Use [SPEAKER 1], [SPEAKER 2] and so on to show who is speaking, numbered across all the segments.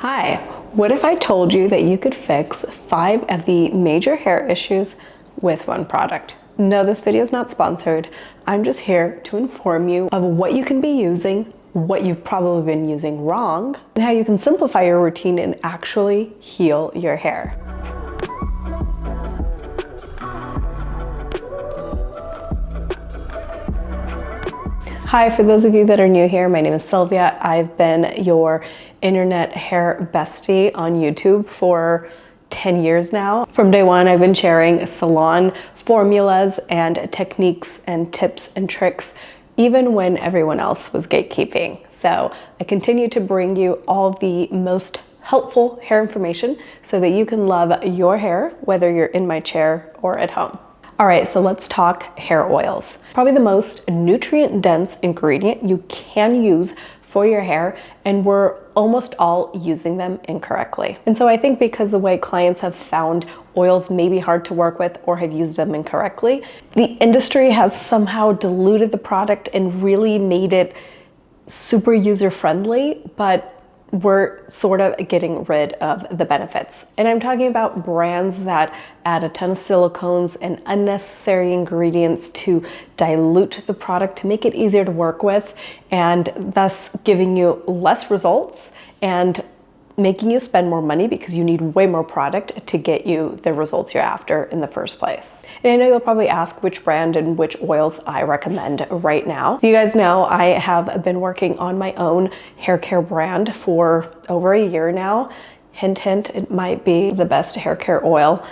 [SPEAKER 1] Hi, what if I told you that you could fix 5 of the major hair issues with one product? No, this video is not sponsored. I'm just here to inform you of what you can be using, what you've probably been using wrong, and how you can simplify your routine and actually heal your hair. Hi, for those of you that are new here, my name is Sylvia. I've been your internet hair bestie on YouTube for 10 years now. From day one, I've been sharing salon formulas and techniques and tips and tricks, even when everyone else was gatekeeping. So I continue to bring you all the most helpful hair information so that you can love your hair, whether you're in my chair or at home. All right, so let's talk hair oils. Probably the most nutrient-dense ingredient you can use for your hair, and we're almost all using them incorrectly. And so I think because the way clients have found oils may be hard to work with or have used them incorrectly, the industry has somehow diluted the product and really made it super user-friendly, but we're sort of getting rid of the benefits. And I'm talking about brands that add a ton of silicones and unnecessary ingredients to dilute the product to make it easier to work with, and thus giving you less results and making you spend more money because you need way more product to get you the results you're after in the first place. And I know you'll probably ask which brand and which oils I recommend right now. You guys know I have been working on my own hair care brand for over a year now. Hint, hint, it might be the best hair care oil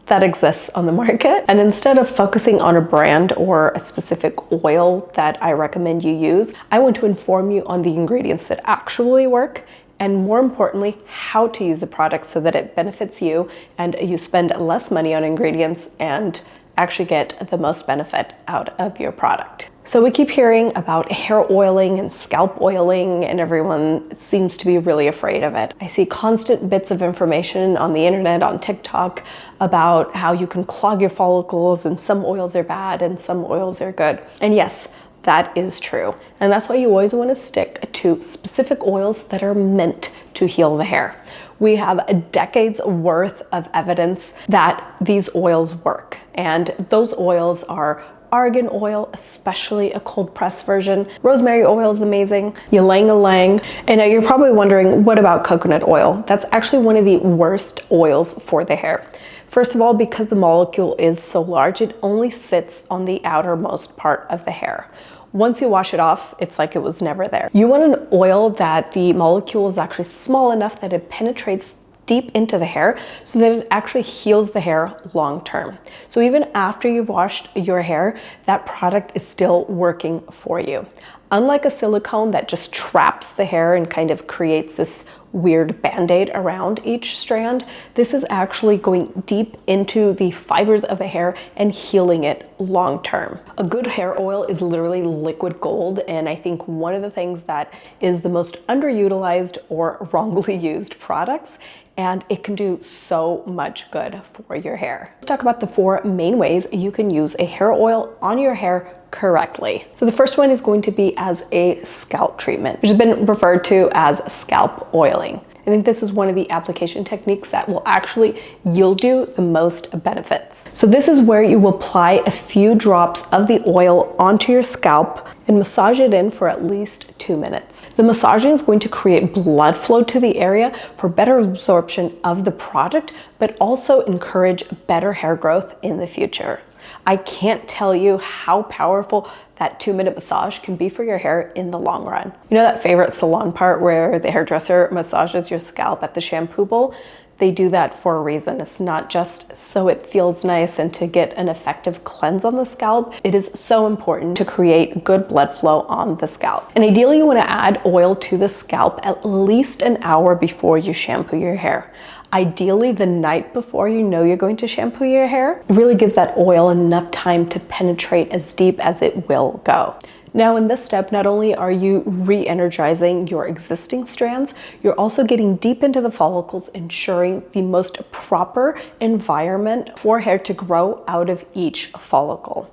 [SPEAKER 1] that exists on the market. And instead of focusing on a brand or a specific oil that I recommend you use, I want to inform you on the ingredients that actually work, and more importantly, how to use the product so that it benefits you and you spend less money on ingredients and actually get the most benefit out of your product. So we keep hearing about hair oiling and scalp oiling, and everyone seems to be really afraid of it. I see constant bits of information on the internet, on TikTok, about how you can clog your follicles and some oils are bad and some oils are good. And yes, that is true. And that's why you always want to stick to specific oils that are meant to heal the hair. We have decades worth of evidence that these oils work. And those oils are argan oil, especially a cold press version. Rosemary oil is amazing. Ylang-ylang. And now you're probably wondering, what about coconut oil? That's actually one of the worst oils for the hair. First of all, because the molecule is so large, it only sits on the outermost part of the hair. Once you wash it off, it's like it was never there. You want an oil that the molecule is actually small enough that it penetrates deep into the hair so that it actually heals the hair long term. So even after you've washed your hair, that product is still working for you. Unlike a silicone that just traps the hair and kind of creates this weird band-aid around each strand, this is actually going deep into the fibers of the hair and healing it long term. A good hair oil is literally liquid gold, and I think one of the things that is the most underutilized or wrongly used products, and it can do so much good for your hair. Let's talk about the 4 main ways you can use a hair oil on your hair correctly. So the first one is going to be as a scalp treatment, which has been referred to as scalp oiling. I think this is one of the application techniques that will actually yield you the most benefits. So this is where you apply a few drops of the oil onto your scalp and massage it in for at least 2 minutes. The massaging is going to create blood flow to the area for better absorption of the product, but also encourage better hair growth in the future. I can't tell you how powerful that 2-minute massage can be for your hair in the long run. You know that favorite salon part where the hairdresser massages your scalp at the shampoo bowl? They do that for a reason. It's not just so it feels nice and to get an effective cleanse on the scalp. It is so important to create good blood flow on the scalp. And ideally you want to add oil to the scalp at least an hour before you shampoo your hair. Ideally the night before you know you're going to shampoo your hair. It really gives that oil enough time to penetrate as deep as it will go. Now in this step, not only are you re-energizing your existing strands, you're also getting deep into the follicles, ensuring the most proper environment for hair to grow out of each follicle.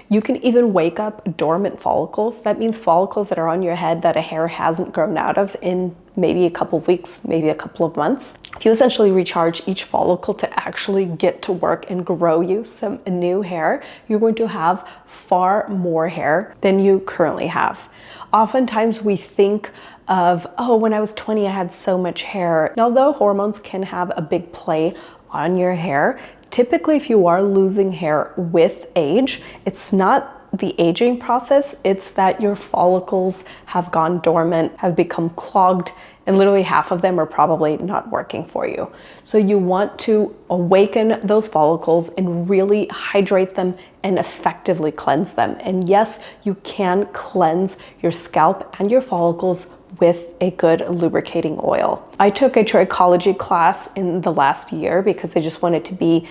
[SPEAKER 1] You can even wake up dormant follicles. That means follicles that are on your head that a hair hasn't grown out of in maybe a couple of weeks, maybe a couple of months. If you essentially recharge each follicle to actually get to work and grow you some new hair, you're going to have far more hair than you currently have. Oftentimes we think of, oh, when I was 20, I had so much hair. And although hormones can have a big play on your hair, typically if you are losing hair with age, it's not the aging process, it's that your follicles have gone dormant, have become clogged, and literally half of them are probably not working for you. So you want to awaken those follicles and really hydrate them and effectively cleanse them. And yes, you can cleanse your scalp and your follicles with a good lubricating oil. I took a trichology class in the last year because I just wanted to be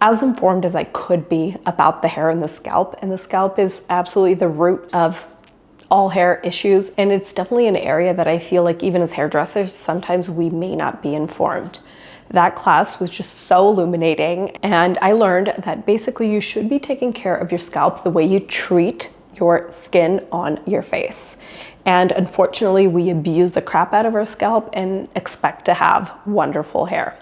[SPEAKER 1] as informed as I could be about the hair and the scalp. And the scalp is absolutely the root of all hair issues. And it's definitely an area that I feel like even as hairdressers, sometimes we may not be informed. That class was just so illuminating. And I learned that basically you should be taking care of your scalp the way you treat your skin on your face. And unfortunately, we abuse the crap out of our scalp and expect to have wonderful hair.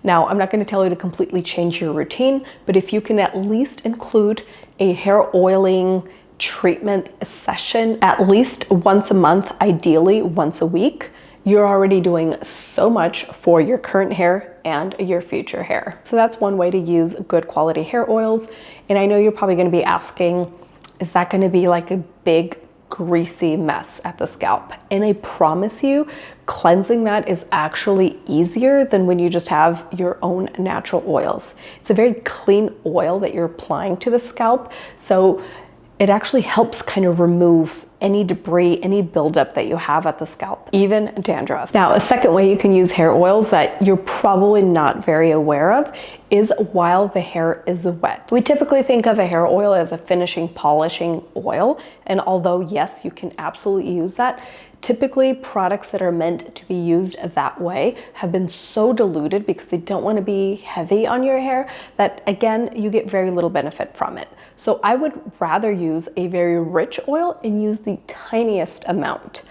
[SPEAKER 1] Now, I'm not going to tell you to completely change your routine, but if you can at least include a hair oiling treatment session at least once a month, ideally once a week, you're already doing so much for your current hair and your future hair. So that's one way to use good quality hair oils. And I know you're probably going to be asking, is that going to be like a big greasy mess at the scalp? And I promise you, cleansing that is actually easier than when you just have your own natural oils. It's a very clean oil that you're applying to the scalp, so it actually helps kind of remove any debris, any buildup that you have at the scalp, even dandruff. Now, a second way you can use hair oils that you're probably not very aware of is while the hair is wet. We typically think of a hair oil as a finishing, polishing oil. And although yes, you can absolutely use that, typically products that are meant to be used that way have been so diluted because they don't want to be heavy on your hair that again, you get very little benefit from it. So I would rather use a very rich oil and use the tiniest amount.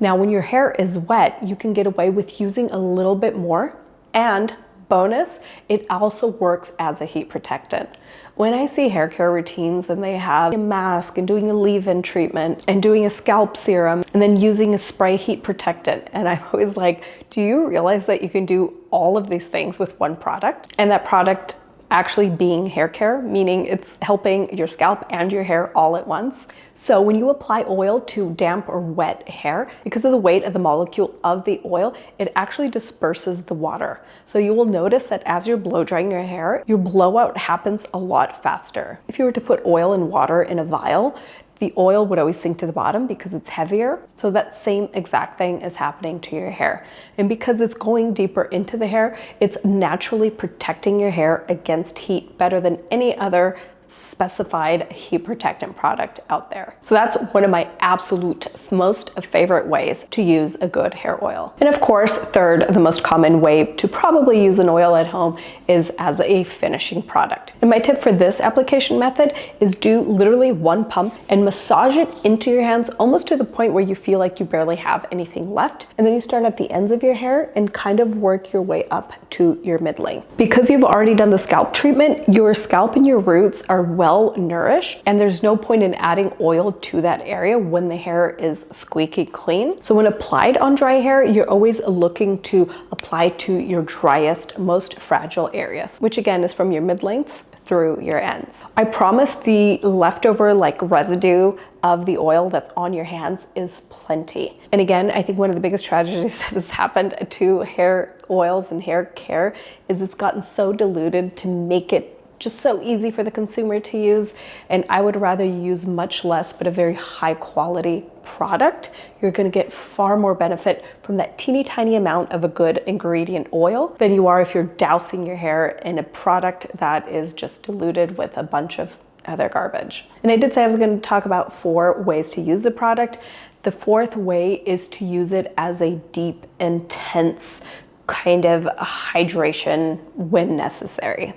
[SPEAKER 1] Now, when your hair is wet, you can get away with using a little bit more, and bonus, it also works as a heat protectant. When I see hair care routines and they have a mask and doing a leave-in treatment and doing a scalp serum and then using a spray heat protectant, and I'm always like, do you realize that you can do all of these things with one product? And that product actually being hair care, meaning it's helping your scalp and your hair all at once. So when you apply oil to damp or wet hair, because of the weight of the molecule of the oil, it actually disperses the water. So you will notice that as you're blow drying your hair, your blowout happens a lot faster. If you were to put oil and water in a vial, the oil would always sink to the bottom because it's heavier. So that same exact thing is happening to your hair. And because it's going deeper into the hair, it's naturally protecting your hair against heat better than any other specified heat protectant product out there. So that's one of my absolute most favorite ways to use a good hair oil. And of course, third, the most common way to probably use an oil at home is as a finishing product. And my tip for this application method is do literally one pump and massage it into your hands almost to the point where you feel like you barely have anything left. And then you start at the ends of your hair and kind of work your way up to your mid-length. Because you've already done the scalp treatment, your scalp and your roots are well nourished, and there's no point in adding oil to that area when the hair is squeaky clean. So when applied on dry hair, you're always looking to apply to your driest, most fragile areas, which again is from your mid-lengths through your ends. I promise the leftover residue of the oil that's on your hands is plenty. And again, I think one of the biggest tragedies that has happened to hair oils and hair care is it's gotten so diluted to make it just so easy for the consumer to use. And I would rather use much less, but a very high quality product. You're gonna get far more benefit from that teeny tiny amount of a good ingredient oil than you are if you're dousing your hair in a product that is just diluted with a bunch of other garbage. And I did say I was gonna talk about 4 ways to use the product. The 4th way is to use it as a deep, intense kind of hydration when necessary.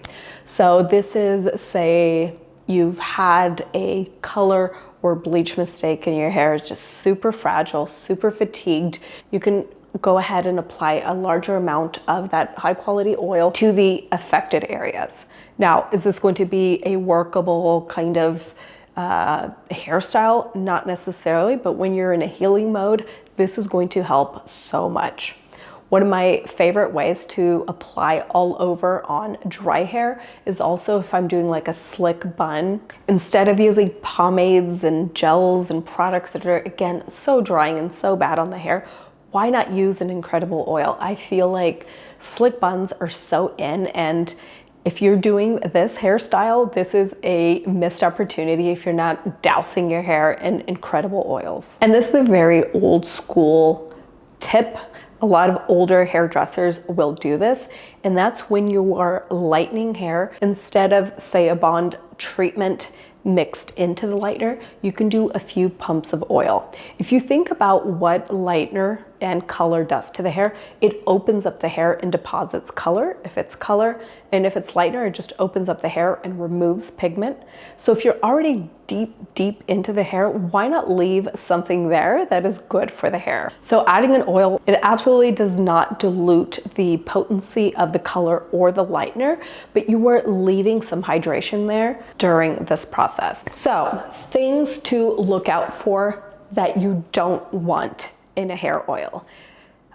[SPEAKER 1] So this is, say, you've had a color or bleach mistake and your hair is just super fragile, super fatigued, you can go ahead and apply a larger amount of that high quality oil to the affected areas. Now, is this going to be a workable kind of hairstyle? Not necessarily, but when you're in a healing mode, this is going to help so much. One of my favorite ways to apply all over on dry hair is also if I'm doing like a slick bun. Instead of using pomades and gels and products that are, again, so drying and so bad on the hair, why not use an incredible oil? I feel like slick buns are so in, and if you're doing this hairstyle, this is a missed opportunity if you're not dousing your hair in incredible oils. And this is a very old school tip. A lot of older hairdressers will do this, and that's when you are lightening hair. Instead of, say, a bond treatment mixed into the lightener, you can do a few pumps of oil. If you think about what lightener and color does to the hair, it opens up the hair and deposits color if it's color, and if it's lightener, it just opens up the hair and removes pigment. So if you're already deep into the hair, why not leave something there that is good for the hair? So adding an oil, it absolutely does not dilute the potency of the color or the lightener, but you are leaving some hydration there during this process. So things to look out for that you don't want in a hair oil.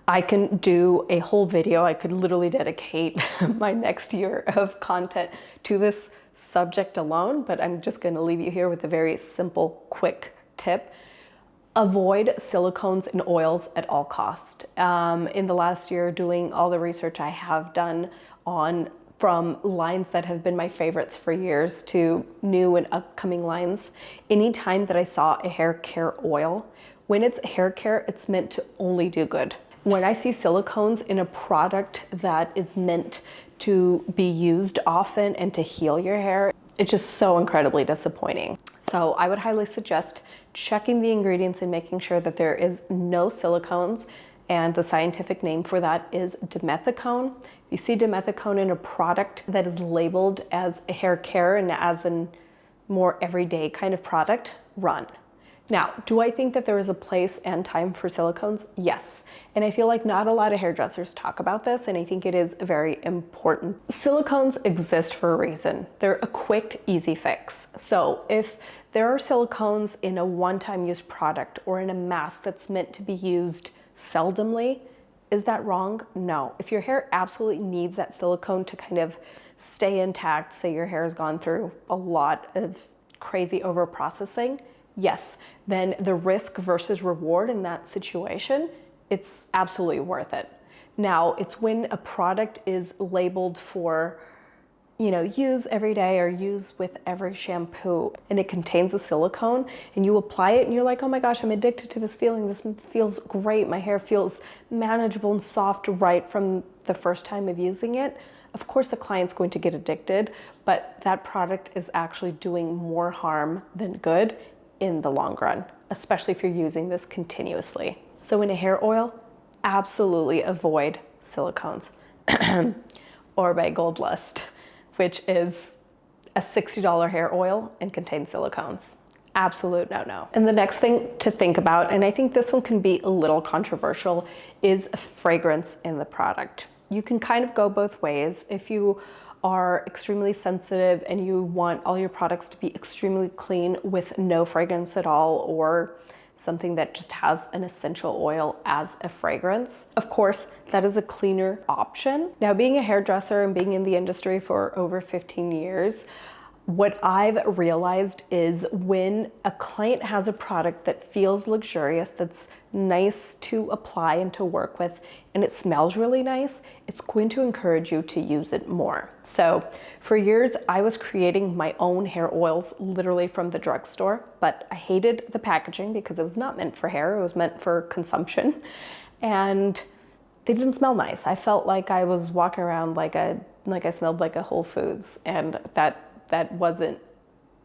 [SPEAKER 1] I can do a whole video. I could literally dedicate my next year of content to this subject alone, but I'm just going to leave you here with a very simple, quick tip. Avoid silicones in oils at all cost. In the last year, doing all the research I have done on from lines that have been my favorites for years to new and upcoming lines, anytime that I saw a hair care oil, when it's hair care, it's meant to only do good. When I see silicones in a product that is meant to be used often and to heal your hair, it's just so incredibly disappointing. So I would highly suggest checking the ingredients and making sure that there is no silicones, and the scientific name for that is dimethicone. If you see dimethicone in a product that is labeled as a hair care and as a more everyday kind of product, run. Now, do I think that there is a place and time for silicones? Yes. And I feel like not a lot of hairdressers talk about this, and I think it is very important. Silicones exist for a reason. They're a quick, easy fix. So if there are silicones in a one-time use product or in a mask that's meant to be used seldomly, is that wrong? No. If your hair absolutely needs that silicone to kind of stay intact, say your hair has gone through a lot of crazy over-processing, yes, then the risk versus reward in that situation, it's absolutely worth it. Now, it's when a product is labeled for, use every day or use with every shampoo, and it contains a silicone, and you apply it and you're like, oh my gosh, I'm addicted to this feeling. This feels great. My hair feels manageable and soft right from the first time of using it. Of course, the client's going to get addicted, but that product is actually doing more harm than good in the long run, especially if you're using this continuously. So in a hair oil, absolutely avoid silicones. Or by Gold Lust, which is a $60 hair oil and contains silicones. Absolute no-no. And the next thing to think about, and I think this one can be a little controversial, is fragrance in the product. You can kind of go both ways. If you are extremely sensitive and you want all your products to be extremely clean with no fragrance at all, or something that just has an essential oil as a fragrance, of course, that is a cleaner option. Now, being a hairdresser and being in the industry for over 15 years, what I've realized is when a client has a product that feels luxurious, that's nice to apply and to work with, and it smells really nice, it's going to encourage you to use it more. So for years, I was creating my own hair oils literally from the drugstore, but I hated the packaging because it was not meant for hair, it was meant for consumption. And they didn't smell nice. I felt like I was walking around like I smelled like a Whole Foods, and that wasn't,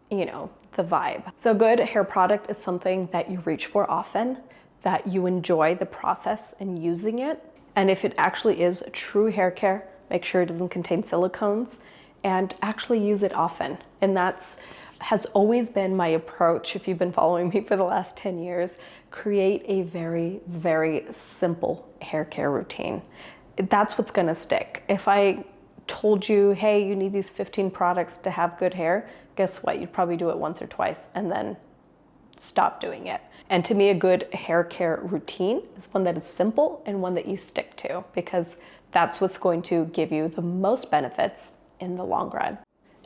[SPEAKER 1] the vibe. So good hair product is something that you reach for often, that you enjoy the process and using it. And if it actually is true hair care, make sure it doesn't contain silicones and actually use it often. And that's has always been my approach. If you've been following me for the last 10 years, create a very, very simple hair care routine. That's what's gonna stick. If I told you, hey, you need these 15 products to have good hair, guess what? You'd probably do it once or twice and then stop doing it. And to me, a good hair care routine is one that is simple and one that you stick to, because that's what's going to give you the most benefits in the long run.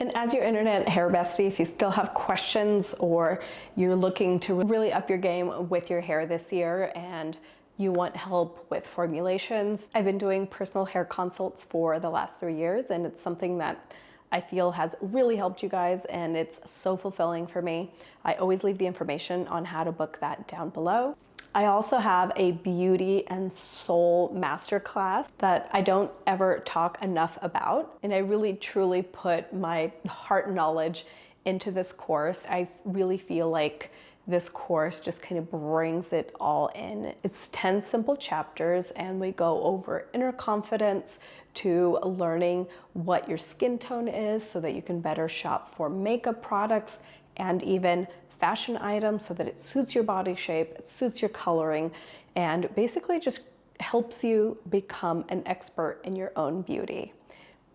[SPEAKER 1] And as your internet hair bestie, if you still have questions or you're looking to really up your game with your hair this year and you want help with formulations, I've been doing personal hair consults for the last 3 years, and it's something that I feel has really helped you guys, and it's so fulfilling for me. I always leave the information on how to book that down below. I also have a beauty and soul masterclass that I don't ever talk enough about, and I really truly put my heart knowledge into this course. I really feel like this course just kind of brings it all in. It's 10 simple chapters, and we go over inner confidence to learning what your skin tone is so that you can better shop for makeup products and even fashion items so that it suits your body shape, it suits your coloring, and basically just helps you become an expert in your own beauty.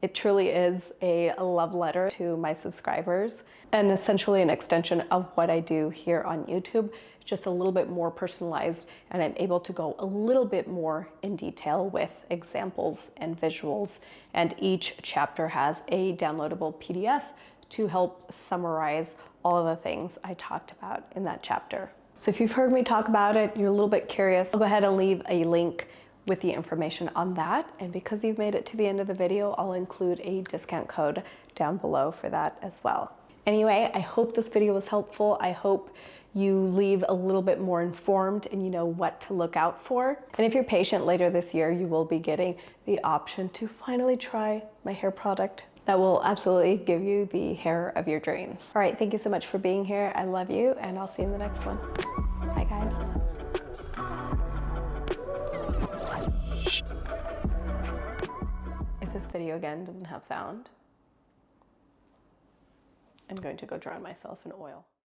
[SPEAKER 1] It truly is a love letter to my subscribers and essentially an extension of what I do here on YouTube, just a little bit more personalized, and I'm able to go a little bit more in detail with examples and visuals. And each chapter has a downloadable PDF to help summarize all of the things I talked about in that chapter. So if you've heard me talk about it, you're a little bit curious, I'll go ahead and leave a link with the information on that. And because you've made it to the end of the video, I'll include a discount code down below for that as well. Anyway, I hope this video was helpful. I hope you leave a little bit more informed and you know what to look out for. And if you're patient, later this year, you will be getting the option to finally try my hair product that will absolutely give you the hair of your dreams. All right, thank you so much for being here. I love you, and I'll see you in the next one. Bye, guys. This video again doesn't have sound. I'm going to go drown myself in oil.